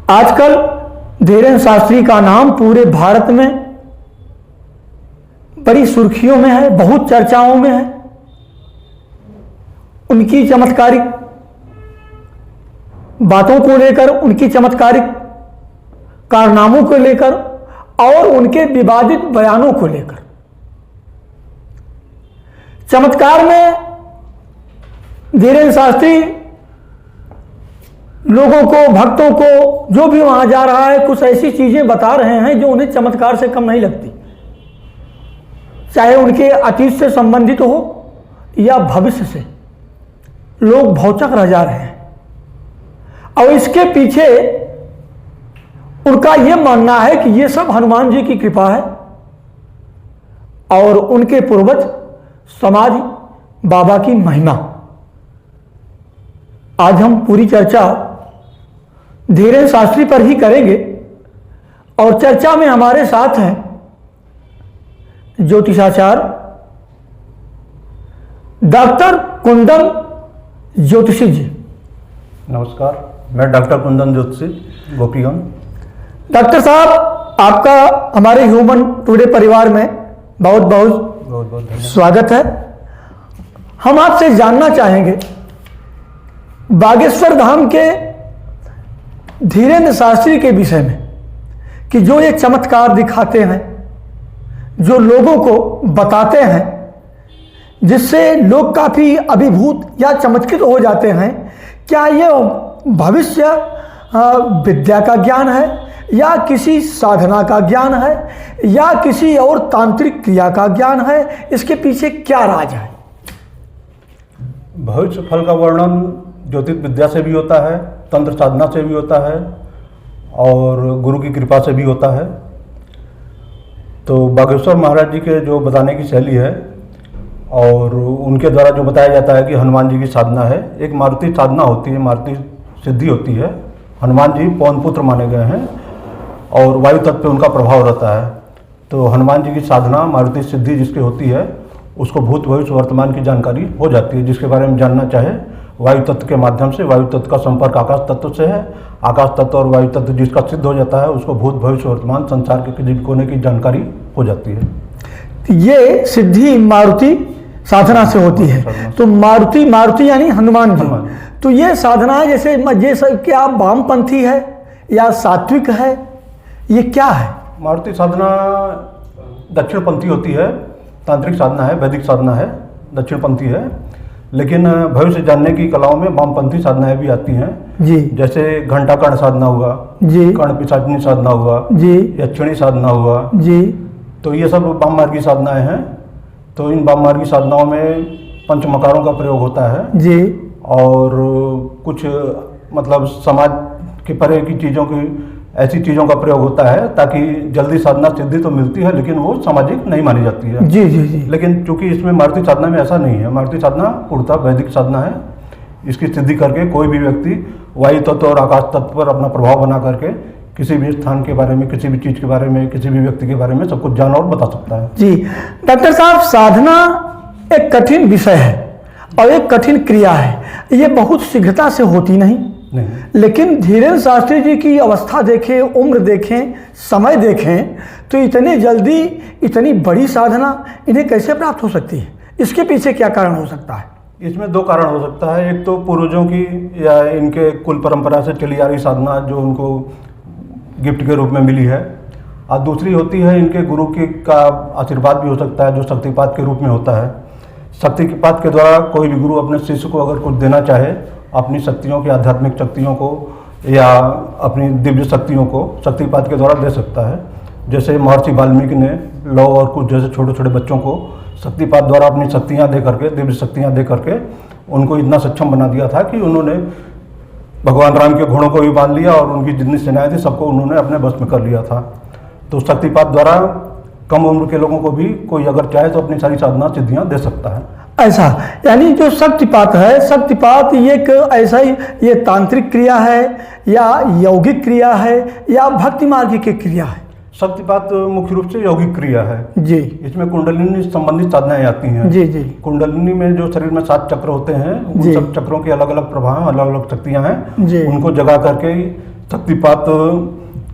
आजकल धीरेन्द्र शास्त्री का नाम पूरे भारत में बड़ी सुर्खियों में है, बहुत चर्चाओं में है। उनकी चमत्कारिक बातों को लेकर, उनकी चमत्कारिक कारनामों को लेकर और उनके विवादित बयानों को लेकर। चमत्कार में धीरेन्द्र शास्त्री लोगों को, भक्तों को, जो भी वहां जा रहा है, कुछ ऐसी चीजें बता रहे हैं जो उन्हें चमत्कार से कम नहीं लगती, चाहे उनके अतीत से संबंधित हो या भविष्य से। लोग भौचक रह जा रहे हैं और इसके पीछे उनका यह मानना है कि यह सब हनुमान जी की कृपा है और उनके पूर्वज समाज बाबा की महिमा। आज हम पूरी चर्चा धीरेन्द्र शास्त्री पर ही करेंगे और चर्चा में हमारे साथ हैं ज्योतिषाचार्य डॉक्टर कुंदन ज्योतिषी जी। नमस्कार, मैं डॉक्टर कुंदन ज्योतिषी गोपीगंज। डॉक्टर साहब, आपका हमारे ह्यूमन टुडे परिवार में बहुत बहुत धन्यवाद। स्वागत है। हम आपसे जानना चाहेंगे बागेश्वर धाम के धीरेन्द्र शास्त्री के विषय में कि जो ये चमत्कार दिखाते हैं, जो लोगों को बताते हैं, जिससे लोग काफी अभिभूत या चमत्कृत हो जाते हैं। क्या ये भविष्य विद्या का ज्ञान है या किसी साधना का ज्ञान है या किसी और तांत्रिक क्रिया का ज्ञान है? इसके पीछे क्या राज है? भविष्य फल का वर्णन ज्योतिष विद्या से भी होता है, तंत्र साधना से भी होता है और गुरु की कृपा से भी होता है। तो बागेश्वर महाराज जी के जो बताने की शैली है और उनके द्वारा जो बताया जाता है कि हनुमान जी की साधना है, एक मारुति साधना होती है, मारुति सिद्धि होती है। हनुमान जी पवन पुत्र माने गए हैं और वायु तत्व पे उनका प्रभाव रहता है। तो हनुमान जी की साधना मारुति सिद्धि जिसकी होती है, उसको भूत भविष्य वर्तमान की जानकारी हो जाती है। जिसके बारे में जानना चाहे वायु तत्व के माध्यम से, वायु तत्व का संपर्क आकाश तत्व से है, आकाश तत्व और वायु तत्व जिसका सिद्ध हो जाता है, उसको भूत भविष्य वर्तमान संसार के किसी कोने की जानकारी हो जाती है। ये सिद्धि मारुति साधना से होती है। तो मारुति यानी हनुमान जी। तो ये साधना जैसे क्या वामपंथी है या सात्विक है, ये क्या है? मारुति साधना दक्षिणपंथी होती है, तांत्रिक साधना है, वैदिक साधना है, दक्षिणपंथी है। लेकिन भविष्य जानने की कलाओं में वामपंथी साधनाएं भी आती हैं जी। जैसे घंटा कर्ण साधना हुआ जी, कर्ण पिशाचिनी साधना हुआ जी, यक्षिणी साधना हुआ जी। तो ये सब वाम मार्गी साधनाएं हैं। तो इन वाम मार्गी साधनाओं में पंचमकारों का प्रयोग होता है जी और कुछ मतलब समाज के परे की चीज़ों की, ऐसी चीज़ों का प्रयोग होता है ताकि जल्दी साधना सिद्धि तो मिलती है लेकिन वो सामाजिक नहीं मानी जाती है जी जी जी। लेकिन चूंकि इसमें मारुति साधना में ऐसा नहीं है। मारुति साधना पूर्णतः वैदिक साधना है। इसकी सिद्धि करके कोई भी व्यक्ति वायु तत्व और आकाश तत्व पर अपना प्रभाव बना करके किसी भी स्थान के बारे में, किसी भी चीज़ के बारे में, किसी भी व्यक्ति के बारे में सब कुछ जान और बता सकता है जी। डॉक्टर साहब, साधना एक कठिन विषय है और एक कठिन क्रिया है। ये बहुत शीघ्रता से होती नहीं। लेकिन धीरेन्द्र शास्त्री जी की अवस्था देखें, उम्र देखें, समय देखें, तो इतने जल्दी इतनी बड़ी साधना इन्हें कैसे प्राप्त हो सकती है? इसके पीछे क्या कारण हो सकता है? इसमें दो कारण हो सकता है। एक तो पूर्वजों की या इनके कुल परंपरा से चली आ रही साधना जो उनको गिफ्ट के रूप में मिली है, और दूसरी होती है इनके गुरु की का आशीर्वाद भी हो सकता है जो शक्तिपात के रूप में होता है। शक्तिपात के द्वारा कोई भी गुरु अपने शिष्य को अगर कुछ देना चाहे, अपनी शक्तियों की, आध्यात्मिक शक्तियों को या अपनी दिव्य शक्तियों को शक्तिपात के द्वारा दे सकता है। जैसे महर्षि वाल्मीकि ने लौ और कुछ जैसे छोटे छोटे बच्चों को शक्तिपात द्वारा अपनी शक्तियाँ दे करके, दिव्य शक्तियाँ दे करके उनको इतना सक्षम बना दिया था कि उन्होंने भगवान राम के घोड़ों को भी बांध लिया और उनकी जितनी सेनाएं थी सबको उन्होंने अपने बस में कर लिया था। तो शक्तिपात द्वारा कम उम्र के लोगों को भी कोई अगर चाहे तो अपनी सारी साधना सिद्धियाँ दे सकता है। ऐसा यानी जो शक्तिपात है, शक्तिपात ये एक ऐसा ही, ये तांत्रिक क्रिया है या यौगिक क्रिया है या भक्ति मार्ग की क्रिया है? शक्तिपात मुख्य रूप से यौगिक क्रिया है जी। इसमें कुंडलिनी संबंधित साधनाएं आती हैं जी जी। कुंडलिनी में जो शरीर में 7 चक्र होते हैं, उन सब चक्रों के अलग अलग प्रभाव, अलग अलग शक्तियां हैं जी। उनको जगा करके शक्तिपात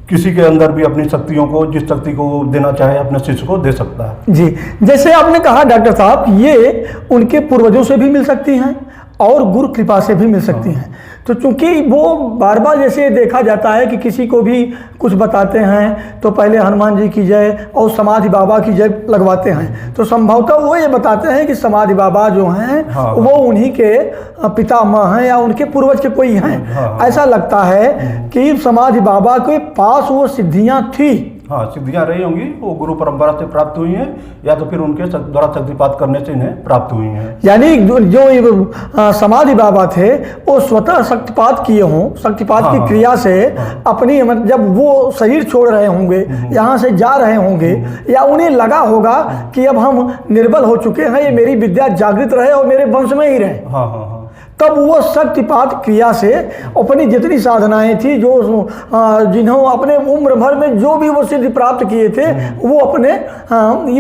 किसी के अंदर भी अपनी शक्तियों को, जिस शक्ति को वो देना चाहे अपने शिष्य को दे सकता है। जी, जैसे आपने कहा डॉक्टर साहब, ये उनके पूर्वजों से भी मिल सकती हैं और गुरु कृपा से भी मिल सकती हैं। तो चूंकि वो बार बार जैसे देखा जाता है कि किसी को भी कुछ बताते हैं तो पहले हनुमान जी की जय और समाधि बाबा की जय लगवाते हैं, तो संभवतः वो ये बताते हैं कि समाधि बाबा जो हैं वो उन्हीं के पितामह हैं या उनके पूर्वज के कोई हैं। ऐसा लगता है कि समाधि बाबा के पास वो सिद्धियां थी। हाँ, सिद्धियां रही होंगी, वो गुरु परंपरा से प्राप्त हुई हैं या तो फिर उनके द्वारा शक्तिपात करने से इन्हें प्राप्त हुई हैं। यानी जो समाधि बाबा थे वो स्वतः शक्तिपात किए हों, शक्तिपात की क्रिया से अपनी, जब वो शरीर छोड़ रहे होंगे, यहाँ से जा रहे होंगे, या उन्हें लगा होगा कि अब हम निर्बल हो चुके हैं, ये मेरी विद्या जागृत रहे और मेरे वंश में ही रहे। हाँ हाँ हाँ। तब वो शक्तिपात क्रिया से अपनी जितनी साधनाएं थी, जो जिन्हों अपने उम्र भर में जो भी वो सिद्धि प्राप्त किए थे, वो अपने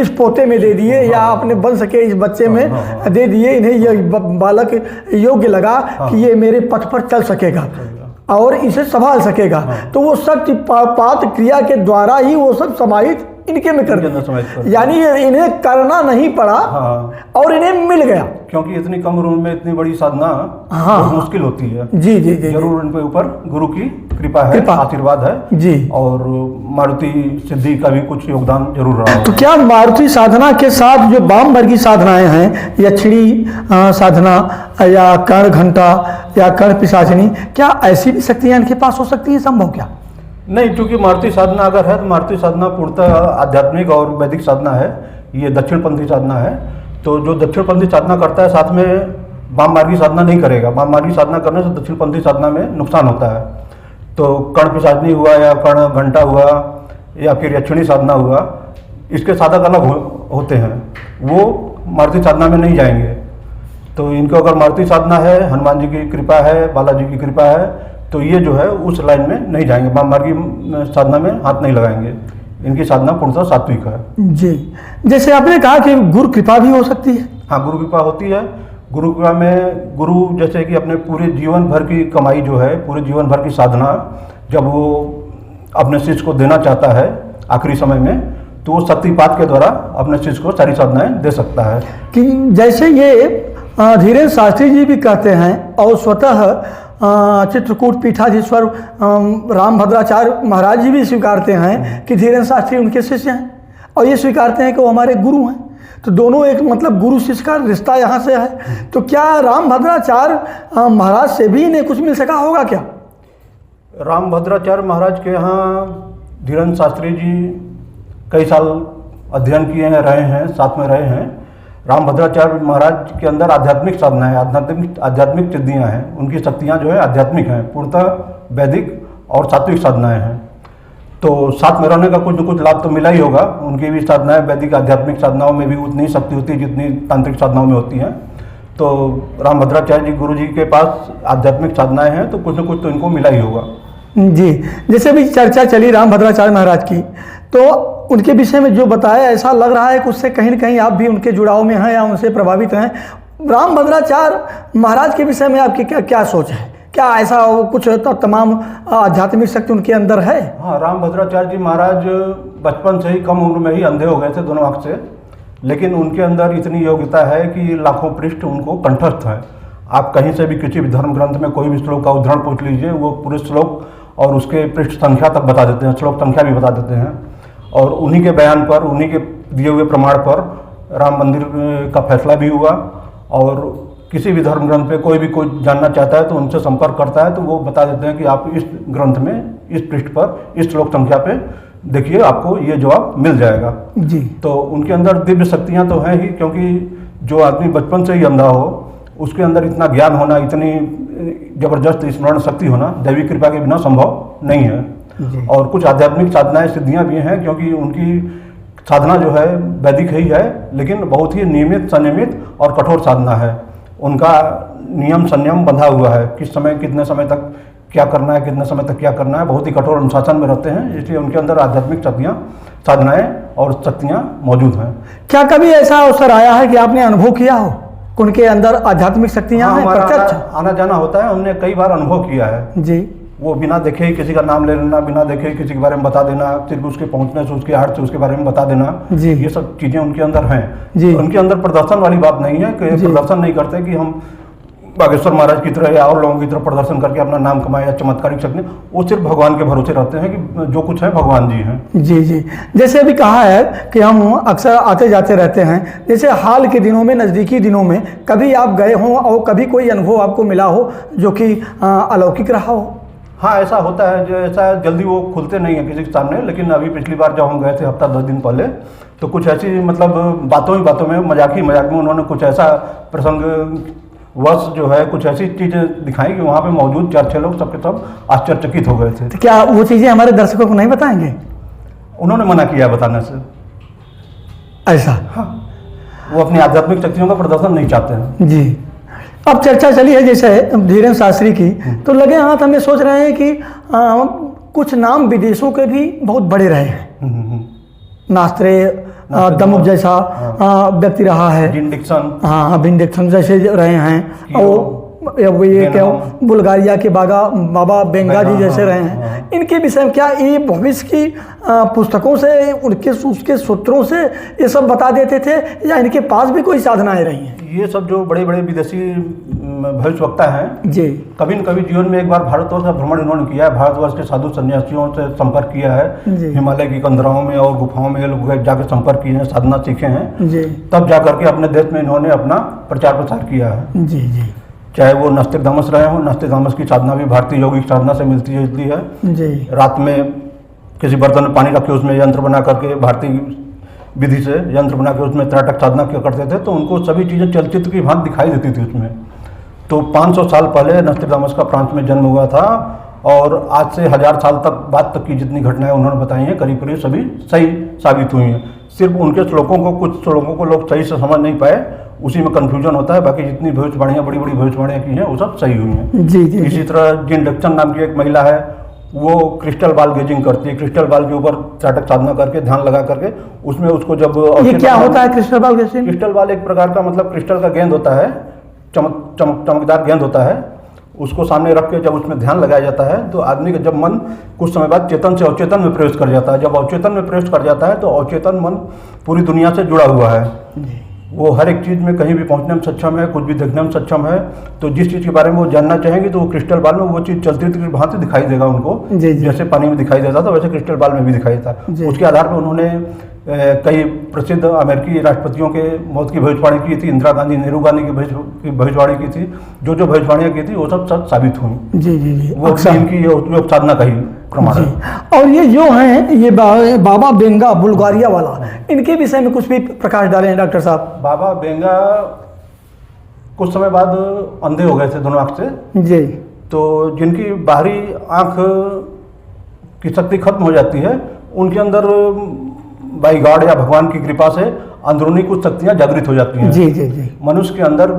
इस पोते में दे दिए या अपने वंश के इस बच्चे में दे दिए। इन्हें यह बालक योग्य लगा कि ये मेरे पथ पर चल सकेगा और इसे संभाल सकेगा। तो वो शक्तिपात क्रिया के द्वारा ही वो सब समाहित इनके में कर दिया, यानी इन्हें करना नहीं पड़ा और इन्हें मिल गया। क्योंकि इतनी कम उम्र में इतनी बड़ी साधना बहुत मुश्किल होती है। जी जी जी, जरूर इनके ऊपर गुरु की कृपा है, आशीर्वाद है जी, और मारुति सिद्धि का भी कुछ योगदान जरूर रहा है। तो क्या मारुति साधना के साथ जो वाम वर्गी साधनाएं हैं, यक्षिणी साधना या कर्ण घंटा या कर्ण पिशाचिनी, क्या ऐसी भी शक्तियां इनके पास हो सकती है? संभव क्या? नहीं, क्योंकि मारुति साधना अगर है तो मारुति साधना पूर्णतः आध्यात्मिक और वैदिक साधना है, ये दक्षिणपंथी साधना है। तो जो दक्षिणपंथी साधना करता है साथ में वाम मार्गी साधना नहीं करेगा। वाम मार्गी साधना करने से दक्षिणपंथी साधना में नुकसान होता है। तो कर्ण पिशाचिनी हुआ या कर्ण घंटा हुआ या फिर यक्षिणी साधना हुआ, इसके साधक अलग होते हैं, वो मारुति साधना में नहीं जाएंगे। तो इनको अगर मारुति साधना है, हनुमान जी की कृपा है, बालाजी की कृपा है, तो ये जो है उस लाइन में नहीं जाएंगे, वाम मार्गी साधना में हाथ नहीं लगाएंगे। इनकी साधना पूर्णतः सात्विक है जी। जैसे आपने कहा कि गुरु कृपा भी हो सकती है। हाँ, गुरु कृपा होती है। गुरु कृपा में गुरु जैसे कि अपने पूरे जीवन भर की कमाई जो है, पूरे जीवन भर की साधना जब वो अपने शिष्य को देना चाहता है आखिरी समय में, तो वो शक्तिपात के द्वारा अपने शिष्य को सारी साधनाएं दे सकता है। कि जैसे ये धीरेन्द्र शास्त्री जी भी कहते हैं और स्वतः चित्रकूट पीठाधीश्वर रामभद्राचार्य महाराज जी भी स्वीकारते हैं कि धीरेन्द्र शास्त्री उनके शिष्य हैं और ये स्वीकारते हैं कि वो हमारे गुरु हैं। तो दोनों एक मतलब गुरु शिष्य का रिश्ता यहाँ से है। तो क्या रामभद्राचार्य महाराज से भी इन्हें कुछ मिल सका होगा क्या? रामभद्राचार्य महाराज के यहाँ धीरेन्द्र शास्त्री जी कई साल अध्ययन किए हैं, रहे हैं, साथ में रहे हैं। रामभद्राचार्य महाराज के अंदर आध्यात्मिक साधना है, आध्यात्मिक सिद्धियाँ हैं, उनकी शक्तियाँ जो है आध्यात्मिक हैं, पूर्णतः वैदिक और सात्विक साधनाएं हैं। तो साथ में रहने का कुछ न कुछ लाभ तो मिला ही होगा। उनकी भी साधनाएं वैदिक आध्यात्मिक साधनाओं में भी उतनी ही शक्ति होती है जितनी तांत्रिक साधनाओं में होती हैं। तो रामभद्राचार्य जी गुरु जी के पास आध्यात्मिक साधनाएं हैं, तो कुछ न कुछ तो इनको मिला ही होगा जी। जैसे भी चर्चा चली रामभद्राचार्य महाराज की, तो उनके विषय में जो बताया, ऐसा लग रहा है कि उससे कहीं न कहीं आप भी उनके जुड़ाव में हैं या उनसे प्रभावित हैं। रामभद्राचार्य महाराज के विषय में आपकी क्या सोच है? क्या ऐसा कुछ तो तमाम आध्यात्मिक शक्ति उनके अंदर है? हाँ, रामभद्राचार्य जी महाराज बचपन से ही कम उम्र में ही अंधे हो गए थे दोनों आँख से, लेकिन उनके अंदर इतनी योग्यता है कि लाखों पृष्ठ उनको कंठस्थ है। आप कहीं से भी किसी भी धर्म ग्रंथ में कोई भी श्लोक का उदाहरण पूछ लीजिए, वो पूरे श्लोक और उसके पृष्ठ संख्या तक बता देते हैं, श्लोक संख्या भी बता देते हैं। और उन्हीं के बयान पर, उन्हीं के दिए हुए प्रमाण पर राम मंदिर का फैसला भी हुआ। और किसी भी धर्म ग्रंथ पे कोई भी कोई जानना चाहता है तो उनसे संपर्क करता है, तो वो बता देते हैं कि आप इस ग्रंथ में, इस पृष्ठ पर, इस श्लोक संख्या पे देखिए, आपको ये जवाब मिल जाएगा जी। तो उनके अंदर दिव्य शक्तियाँ तो हैं ही, क्योंकि जो आदमी बचपन से ही अंधा हो, उसके अंदर इतना ज्ञान होना, इतनी जबरदस्त स्मरण शक्ति होना दैवी कृपा के बिना संभव नहीं है। और कुछ आध्यात्मिक साधनाएं सिद्धियां भी हैं, क्योंकि उनकी साधना जो है वैदिक ही है, लेकिन बहुत ही नियमित, संयमित और कठोर साधना है। उनका नियम संयम बंधा हुआ है, किस समय कितने समय तक क्या करना है, कितने समय तक क्या करना है, बहुत ही कठोर अनुशासन में रहते हैं। इसलिए उनके अंदर आध्यात्मिक शक्तियाँ, साधनाएं और शक्तियाँ मौजूद हैं। क्या कभी ऐसा अवसर आया है कि आपने अनुभव किया हो उनके अंदर आध्यात्मिक शक्तियाँ हैं? हमारा आना जाना होता है, हमने कई बार अनुभव किया है जी। वो बिना देखे ही किसी का नाम ले लेना, बिना देखे ही किसी के बारे में बता देना, सिर्फ उसके पहुंचने से, उसके हाथ से उसके बारे में बता देना, जी। ये सब चीज़ें उनके अंदर जी। हैं। उनके अंदर प्रदर्शन वाली बात नहीं है कि जी। प्रदर्शन नहीं करते कि हम बागेश्वर महाराज की तरह या और लोगों की तरह प्रदर्शन करके अपना नाम कमाए या चमत्कारिक शक्ति। वो सिर्फ भगवान के भरोसे रहते हैं कि जो कुछ है भगवान जी हैं। जी जी, जैसे अभी कहा है कि हम अक्सर आते जाते रहते हैं, जैसे हाल के दिनों में, नज़दीकी दिनों में कभी आप गए हों और कभी कोई अनुभव आपको मिला हो जो कि अलौकिक रहा हो? हाँ, ऐसा होता है। जो ऐसा जल्दी वो खुलते नहीं है किसी के सामने, लेकिन अभी पिछली बार जब हम गए थे हफ्ता 10 दिन पहले, तो कुछ ऐसी मतलब बातों ही बातों में, मजाक में उन्होंने कुछ ऐसा प्रसंग वश जो है कुछ ऐसी चीज़ें दिखाई कि वहाँ पे मौजूद 4-6 लोग सबके सब आश्चर्यचकित हो गए थे। तो क्या वो चीज़ें हमारे दर्शकों को नहीं बताएंगे? उन्होंने मना किया बताने से। ऐसा? हाँ, वो अपनी आध्यात्मिक शक्तियों का प्रदर्शन नहीं चाहते हैं। जी। अब चर्चा चली है जैसे धीरेन्द्र शास्त्री की, तो लगे हाथ हमें सोच रहे हैं कि कुछ नाम विदेशों के भी बहुत बड़े रहे हैं। नास्त्रे दमुक जैसा व्यक्ति रहा है, जिन डिक्सन, हाँ बिन डिक्सन जैसे रहे हैं, और ये क्या बुल्गारिया के बाबा बेंगा जी जैसे रहे हैं। इनके विषय में क्या ये भविष्य की पुस्तकों से, उसके सूत्रों से ये सब बता देते थे, या इनके पास भी कोई साधनाएं रही हैं? ये सब जो बड़े बड़े विदेशी भविष्यवक्ता हैं जी, कभी न कभी जीवन में एक बार भारतवर्ष का भ्रमण इन्होंने किया है, भारतवर्ष के साधु सन्यासियों से संपर्क किया है, हिमालय की कंदराओं में और गुफाओं में लोग जाकर संपर्क किए हैं, साधना सीखे हैं जी। तब जाकर के अपने देश में इन्होंने अपना प्रचार प्रसार किया है जी जी। चाहे वो नास्तिकदामस रहे हों, नास्तिकदामस की साधना भी भारतीय यौगिक साधना से मिलती जुलती है जी। रात में किसी बर्तन में पानी रख के उसमें यंत्र बना करके, भारतीय विधि से यंत्र बना के उसमें त्राटक साधना किया करते थे, तो उनको सभी चीज़ें चलचित्र की भांति दिखाई देती थी उसमें। तो 500 साल पहले नास्तिकदामस का फ्रांस में जन्म हुआ था, और आज से 1000 साल तक बाद तक की जितनी घटनाएं उन्होंने बताई हैं करीब करीब सभी सही साबित हुई हैं। सिर्फ उनके श्लोकों को, कुछ श्लोकों को लोग सही से समझ नहीं पाए, उसी में कंफ्यूजन होता है। बाकी जितनी भविष्यवाणियाँ, बड़ी बड़ी भविष्यवाणियाँ की हैं वो सब सही हुई हैं जी जी। इसी तरह जिन डिक्सन नाम की एक महिला है, वो क्रिस्टल बॉल गेजिंग करती है, क्रिस्टल बॉल के ऊपर त्राटक साधना करके, ध्यान लगा करके उसमें उसको जब ये क्या होता है crystal ball gazing? Crystal ball एक प्रकार का मतलब क्रिस्टल का गेंद होता है, चमकदार गेंद होता है, उसको सामने रख के जब उसमें ध्यान लगाया जाता है तो आदमी का जब मन कुछ समय बाद चेतन से अवचेतन में प्रवेश कर जाता है। जब अवचेतन में प्रवेश कर जाता है तो अवचेतन मन पूरी दुनिया से जुड़ा हुआ है, वो हर एक चीज़ में कहीं भी पहुंचने में सक्षम है, कुछ भी देखने में सक्षम है। तो जिस चीज़ के बारे में वो जानना चाहेंगे तो वो क्रिस्टल बॉल में वो चीज़ चलती रहती भांति दिखाई देगा उनको जी जी। जैसे पानी में दिखाई देता था वैसे क्रिस्टल बॉल में भी दिखाई देता। उसके आधार पर उन्होंने कई प्रसिद्ध अमेरिकी राष्ट्रपतियों के मौत की भविष्यवाणी की थी, इंदिरा गांधी, नेहरू गांधी की भविष्यवाणी की थी। जो जो भविष्यवाणियाँ की थी वो सब सच साबित हुई जी जी जी। वो इनकी योग साधना का ही प्रमाण है। और ये जो हैं ये बाबा बेंगा बुल्गारिया वाला, इनके विषय में कुछ भी प्रकाश डाले हैं डॉक्टर साहब? बाबा बेंगा कुछ समय बाद अंधे हो गए थे दोनों आँख से जी। तो जिनकी बाहरी आँख की शक्ति खत्म हो जाती है, उनके अंदर बाई गॉड या भगवान की कृपा से अंदरूनी कुछ शक्तियाँ जागृत हो जाती हैं जी जी जी। मनुष्य के अंदर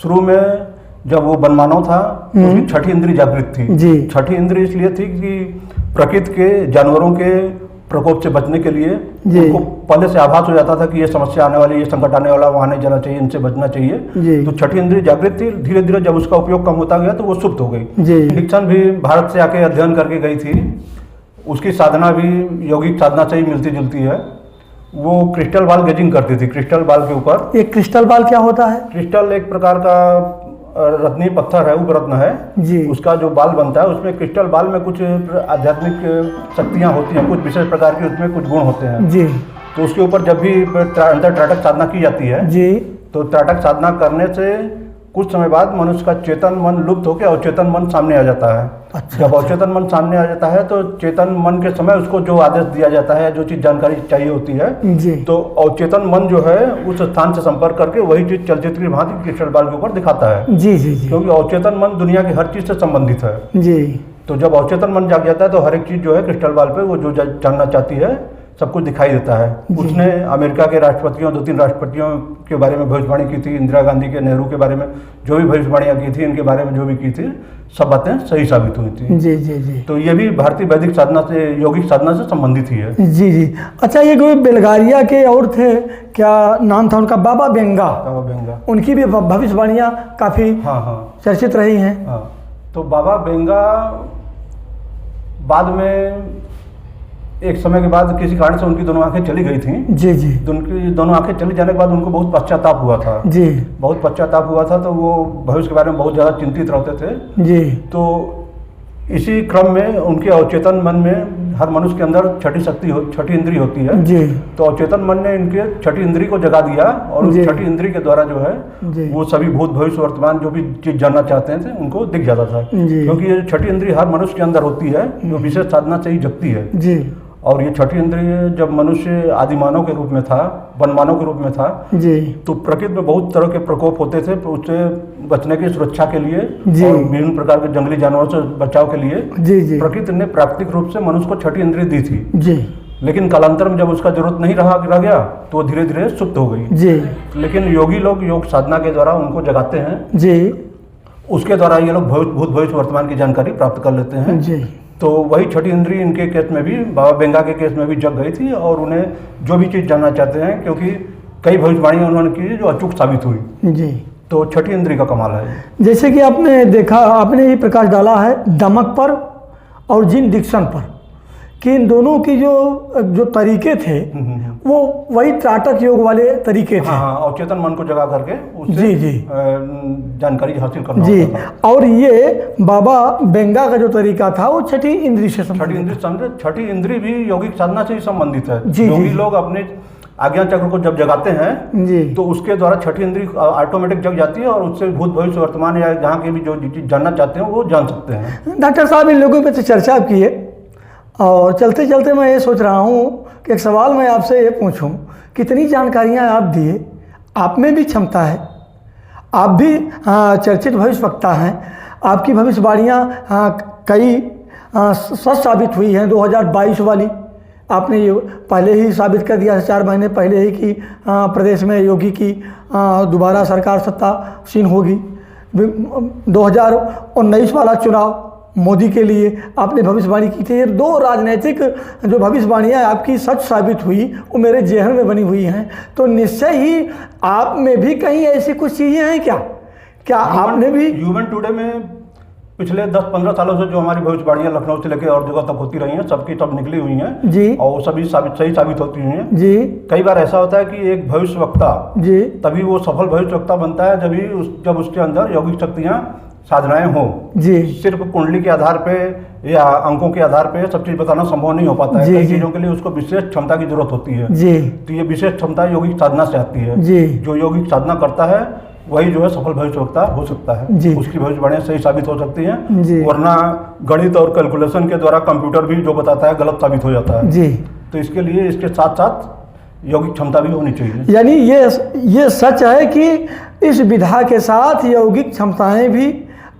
शुरू में जब वो बनमानव था तो उसकी छठी इंद्री जागृत थी जी। छठी इंद्री इसलिए थी कि प्रकृति के, जानवरों के प्रकोप से बचने के लिए उनको पहले से आभास हो जाता था कि ये समस्या आने वाली, ये संकट आने वाला, वहाँ नहीं जाना चाहिए, इनसे बचना चाहिए। तो छठी इंद्री जागृत थी। धीरे धीरे जब उसका उपयोग कम होता गया तो वो सुप्त हो गई। डिक्सन भी भारत से आके अध्ययन करके गई थी, उसकी साधना भी यौगिक साधना से ही मिलती जुलती है। वो क्रिस्टल बॉल गेजिंग करती थी, क्रिस्टल बॉल के ऊपर। ये क्रिस्टल बॉल क्या होता है? क्रिस्टल एक प्रकार का रत्नी पत्थर है, उपरत्न है जी। उसका जो बाल बनता है उसमें क्रिस्टल बाल में कुछ आध्यात्मिक शक्तियाँ होती हैं, कुछ विशेष प्रकार के उसमें कुछ गुण होते हैं जी। तो उसके ऊपर जब भी अंतर त्राटक साधना की जाती है जी, तो त्राटक साधना करने से कुछ समय बाद मनुष्य का चेतन मन लुप्त होकर अवचेतन मन सामने आ जाता है। अच्छा, जब अवचेतन मन सामने आ जाता है तो चेतन मन के समय उसको जो आदेश दिया जाता है, जो चीज़ जानकारी चाहिए होती है जी। तो अवचेतन मन जो है उस स्थान से संपर्क करके वही चीज़ चलचित्र की भांति क्रिस्टल बॉल के ऊपर दिखाता है जी जी जी। क्योंकि अवचेतन मन दुनिया की हर चीज़ से संबंधित है जी। तो जब अवचेतन मन जाग जाता है तो हर एक चीज़ जो है क्रिस्टल बॉल पे वो जो जानना चाहती है सब कुछ दिखाई देता है। उसने अमेरिका के राष्ट्रपतियों, 2-3 राष्ट्रपतियों के बारे में भविष्यवाणी की थी, इंदिरा गांधी के, नेहरू के बारे में जो भी भविष्यवाणियाँ की थी, इनके बारे में जो भी की थी, सब बातें सही साबित हुई थी जी जी जी। तो ये भी भारतीय वैदिक साधना से, यौगिक साधना से संबंधित ही है जी जी। अच्छा, ये कोई बुल्गारिया के और थे, क्या नाम था उनका? बाबा बेंगा। बाबा बेंगा, उनकी भी भविष्यवाणियाँ काफ़ी चर्चित रही हैं। हाँ, तो बाबा बेंगा बाद में एक समय के बाद किसी कारण से उनकी दोनों आंखें चली गई थी। जी जी। उनकी दोनों आंखें चले जाने के बाद उनको बहुत पश्चाताप हुआ था। जी। बहुत पश्चाताप हुआ था, तो वो भविष्य के बारे में बहुत ज़्यादा चिंतित रहते थे। जी। तो इसी क्रम में उनके अवचेतन मन में, हर मनुष्य के अंदर छठी इंद्री होती है। जी। तो अवचेतन मन ने इनके छठी इंद्री को जगा दिया और उस जी। छठी इंद्री के द्वारा जो है जी। वो सभी भूत भविष्य वर्तमान जो भी चीज जानना चाहते थे उनको दिख जाता था। जी। क्योंकि ये छठी इंद्री हर मनुष्य के अंदर होती है, जो विशेष साधना से ही जगती है। जी। और ये छठी इंद्रिय जब मनुष्य आदिमानव के रूप में था, वनमानव के रूप में था, जी। तो प्रकृति में बहुत तरह के प्रकोप होते थे। तो उससे बचने की सुरक्षा के लिए जी। और विभिन्न प्रकार के जंगली जानवरों से बचाव के लिए जी। जी। प्रकृति ने प्राकृतिक रूप से मनुष्य को छठी इंद्रिय दी थी। जी। लेकिन कालांतर में जब उसका जरूरत नहीं रह गया तो वो धीरे धीरे सुप्त हो गई। जी। लेकिन योगी लोग योग साधना के द्वारा उनको जगाते हैं। जी। उसके द्वारा ये लोग भूत भविष्य वर्तमान की जानकारी प्राप्त कर लेते हैं। जी। तो वही छठी इंद्री इनके केस में भी, बाबा बेंगा के केस में भी जग गई थी और उन्हें जो भी चीज़ जानना चाहते हैं, क्योंकि कई भविष्यवाणियाँ उन्होंने की जो अचूक साबित हुई। जी। तो छठी इंद्री का कमाल है। जैसे कि आपने देखा, आपने ये प्रकाश डाला है दमक पर और जिन डिक्शन पर, कि इन दोनों की जो तरीके थे वो वही त्राटक योग वाले तरीके थे। हाँ, अवचेतन मन को जगा करके उससे जी जी जानकारी हासिल करना जी। होता था। और ये बाबा बेंगा का जो तरीका था वो छठी इंद्री से छठी इंद्री भी यौगिक साधना से ही संबंधित है। जी, योगी जी। लोग अपने आज्ञा चक्र को जब जगाते हैं जी। तो उसके द्वारा छठी इंद्री ऑटोमेटिक जग जाती है और उससे भूत भविष्य वर्तमान या जहाँ के भी जो चीज जानना चाहते हैं वो जान सकते हैं। डॉक्टर साहब, इन लोगों पे तो चर्चा की है और चलते चलते मैं ये सोच रहा हूँ कि एक सवाल मैं आपसे ये पूछूं, कितनी जानकारियाँ आप दिए, आप में भी क्षमता है, आप भी चर्चित भविष्यवक्ता हैं, आपकी भविष्यवाणियाँ कई सच साबित हुई हैं। 2022 वाली आपने ये पहले ही साबित कर दिया, 4 महीने पहले ही कि प्रदेश में योगी की दोबारा सरकार सत्तासीन होगी। 2019 वाला चुनाव मोदी के लिए आपने भविष्यवाणी की थी। ये 2 राजनीतिक जो भविष्यवाणियाँ आपकी सच साबित हुई वो मेरे जेहन में बनी हुई हैं। तो निश्चय ही आप में भी कहीं ऐसी कुछ चीज़ें हैं क्या आपने भी ह्यूमन टुडे में पिछले 10-15 सालों से जो हमारी भविष्यवाणियाँ लखनऊ से लेकर और जगह तक होती रही हैं, सबकी तब निकली हुई हैं जी, और वो सभी सही साबित होती हुई हैं जी। कई बार ऐसा होता है कि एक भविष्यवक्ता जी तभी वो सफल भविष्यवक्ता बनता है जब उसके अंदर यौगिक शक्तियाँ साधनाएं हो। जी। सिर्फ कुंडली के आधार पे या अंकों के आधार पे सब चीज बताना संभव नहीं हो पाता है। कई चीजों के लिए उसको विशेष क्षमता की जरूरत होती है। जी। तो ये विशेष क्षमता यौगिक साधना से आती है। जी। जो यौगिक साधना करता है वही जो है सफल भविष्यवक्ता हो सकता है। जी। उसकी भविष्यवाणियां सही साबित हो सकती हैं। जी। वरना गणित और कैलकुलेशन के द्वारा कंप्यूटर भी जो बताता है गलत साबित हो जाता है। जी। तो इसके लिए इसके साथ साथ यौगिक क्षमता भी होनी चाहिए। यानी ये सच है कि इस विधा के साथ यौगिक क्षमताएं भी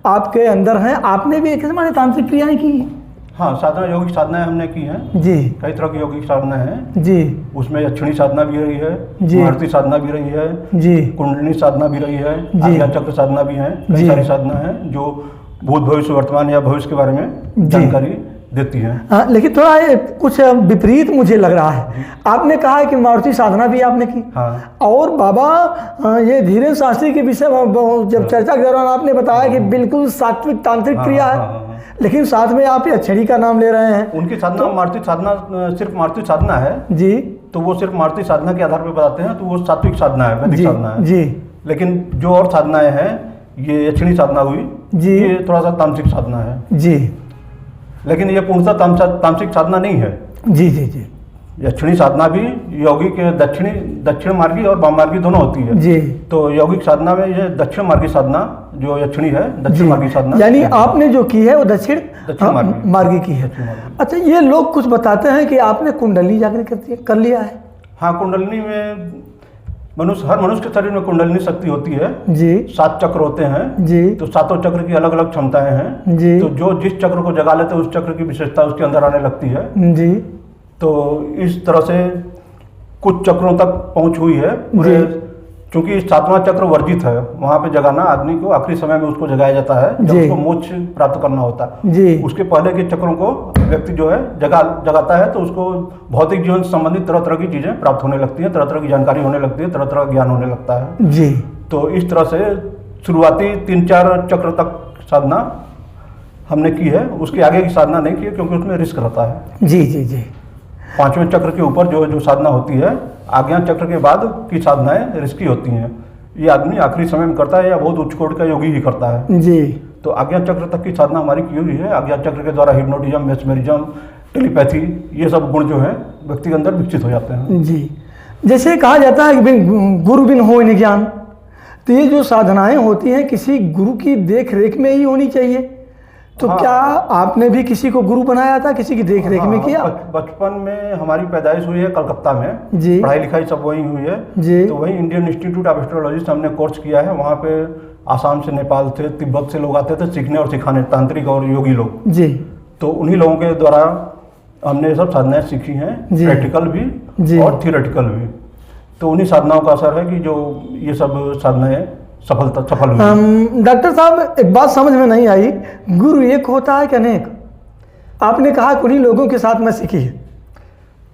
आपके अंदर हैं। आपने भी एक माने तांत्रिक क्रियाएं की हैं। हाँ, साधना यौगिक साधनाएं हमने की हैं। जी। कई तरह की यौगिक साधना है जी। उसमें यक्षिणी साधना भी रही है, जी। मारुति साधना भी रही है, जी। कुंडलिनी साधना भी रही है, जी। आज्ञा चक्र साधना भी है। कई जी। सारी साधना है जो भूत भविष्य वर्तमान या भविष्य के बारे में जी। जानकारी देती है। हाँ, लेकिन थोड़ा कुछ विपरीत मुझे लग रहा है। आपने कहा है कि मारुति साधना भी आपने की। हाँ। और बाबा ये धीरेन्द्र शास्त्री के विषय में जब चर्चा के दौरान आपने बताया कि बिल्कुल सात्विक तांत्रिक क्रिया है, लेकिन साथ में आप यक्षिणी का नाम ले रहे हैं। उनकी साधना मारुति साधना सिर्फ मारुति साधना है जी। तो वो सिर्फ मारुति साधना के आधार पर बताते हैं, तो वो सात्विक साधना है, वैदिक साधना है। जी। लेकिन जो और साधनाएं हैं, ये यक्षिणी साधना हुई जी, ये थोड़ा सा तांत्रिक साधना है। जी। लेकिन ये पूर्णतः तांत्रिक साधना नहीं है। जी जी जी। यक्षिणी साधना भी यौगिक दक्षिण मार्गी और वाम मार्गी दोनों होती है। जी। तो यौगिक साधना में ये दक्षिण मार्गी साधना जो यक्षिणी है, दक्षिण मार्गी साधना, यानी आपने जो की है वो दक्षिण मार्गी मार्गी की है। अच्छा, ये लोग कुछ बताते हैं कि आपने कुंडली जागृत कर लिया है। हाँ, कुंडलिनी में हर मनुष्य के शरीर में कुंडलिनी शक्ति होती है। जी। 7 चक्र होते हैं। जी। तो 7 चक्र की अलग अलग क्षमताएं हैं। जी। तो जो जिस चक्र को जगा लेते हैं उस चक्र की विशेषता उसके अंदर आने लगती है। जी। तो इस तरह से कुछ चक्रों तक पहुंच हुई है पूरे। क्योंकि 7वां चक्र वर्जित है, वहां पे जगाना आदमी को आखिरी समय में उसको जगाया जाता है जब उसको मोक्ष प्राप्त करना होता है। जी। उसके पहले के चक्रों को व्यक्ति जो है जगाता है तो उसको भौतिक जीवन से संबंधित तरह तरह की चीजें प्राप्त होने लगती हैं, तरह तरह की जानकारी होने लगती है, तरह तरह का ज्ञान होने लगता है। जी। तो इस तरह से शुरुआती 3-4 चक्र तक साधना हमने की है, उसके आगे की साधना नहीं की है, क्योंकि उसमें रिस्क रहता है। जी जी जी। 5वें चक्र के ऊपर जो साधना होती है, आज्ञा चक्र के बाद की साधनाएं रिस्की होती हैं। ये आदमी आखिरी समय में करता है या बहुत उच्च कोटि का योगी ही करता है। जी। तो आज्ञा चक्र तक की साधना हमारी की हुई है। आज्ञा चक्र के द्वारा हिप्नोटिज्म, मेस्मरिज्म, टेलीपैथी, ये सब गुण जो है व्यक्ति के अंदर विकसित हो जाते हैं। जी। जैसे कहा जाता है कि गुरु बिन हो न ज्ञान, तो ये जो साधनाएं होती हैं किसी गुरु की देख रेख में ही होनी चाहिए। तो हाँ। क्या आपने भी किसी को गुरु बनाया था, किसी की देख रेख में किया? बचपन में हमारी पैदाइश हुई है कलकत्ता में। जी। पढ़ाई लिखाई सब वहीं हुई है। जी। तो वहीं इंडियन इंस्टीट्यूट ऑफ एस्ट्रोलॉजी से हमने कोर्स किया है। वहाँ पे आसाम से, नेपाल से, तिब्बत से लोग आते थे सीखने और सिखाने, तांत्रिक और योगी लोग। जी। तो उन्हीं लोगों के द्वारा हमने ये सब साधनाएं सीखी हैं, जी। प्रैक्टिकल भी और थियोरेटिकल भी। तो उन्हीं साधनाओं का असर है कि जो ये सब साधनाएं सफल हुई। डॉक्टर साहब, एक बात समझ में नहीं आई, गुरु एक होता है कि अनेक? आपने कहा कि उन्हीं लोगों के साथ में सीखी है।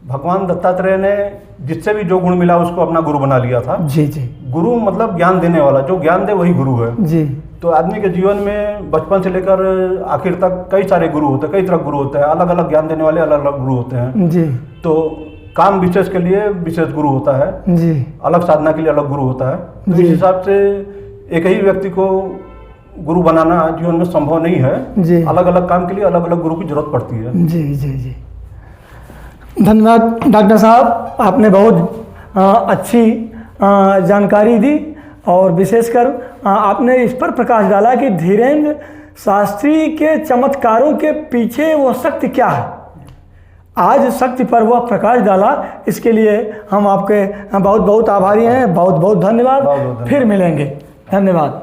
भगवान दत्तात्रेय ने जिससे भी जो गुण मिला उसको अपना गुरु बना लिया था। जी जी। गुरु मतलब ज्ञान देने वाला, जो ज्ञान दे वही गुरु है। जी। तो आदमी के जीवन में बचपन से लेकर आखिर तक कई सारे गुरु होते हैं, कई तरह गुरु होते हैं, अलग अलग ज्ञान देने वाले अलग अलग गुरु होते हैं। जी। तो काम विशेष के लिए विशेष गुरु होता है। जी। अलग साधना के लिए अलग गुरु होता है। तो जी। इस हिसाब से एक ही व्यक्ति को गुरु बनाना जीवन में संभव नहीं है। जी। अलग अलग काम के लिए अलग अलग गुरु की जरूरत पड़ती है। जी जी जी। धन्यवाद डॉक्टर साहब, आपने बहुत अच्छी जानकारी दी और विशेषकर आपने इस पर प्रकाश डाला कि धीरेन्द्र शास्त्री के चमत्कारों के पीछे वो शक्ति क्या है। आज शक्ति पर वह प्रकाश डाला, इसके लिए हम आपके बहुत बहुत आभारी हैं। बहुत बहुत धन्यवाद। फिर मिलेंगे। धन्यवाद।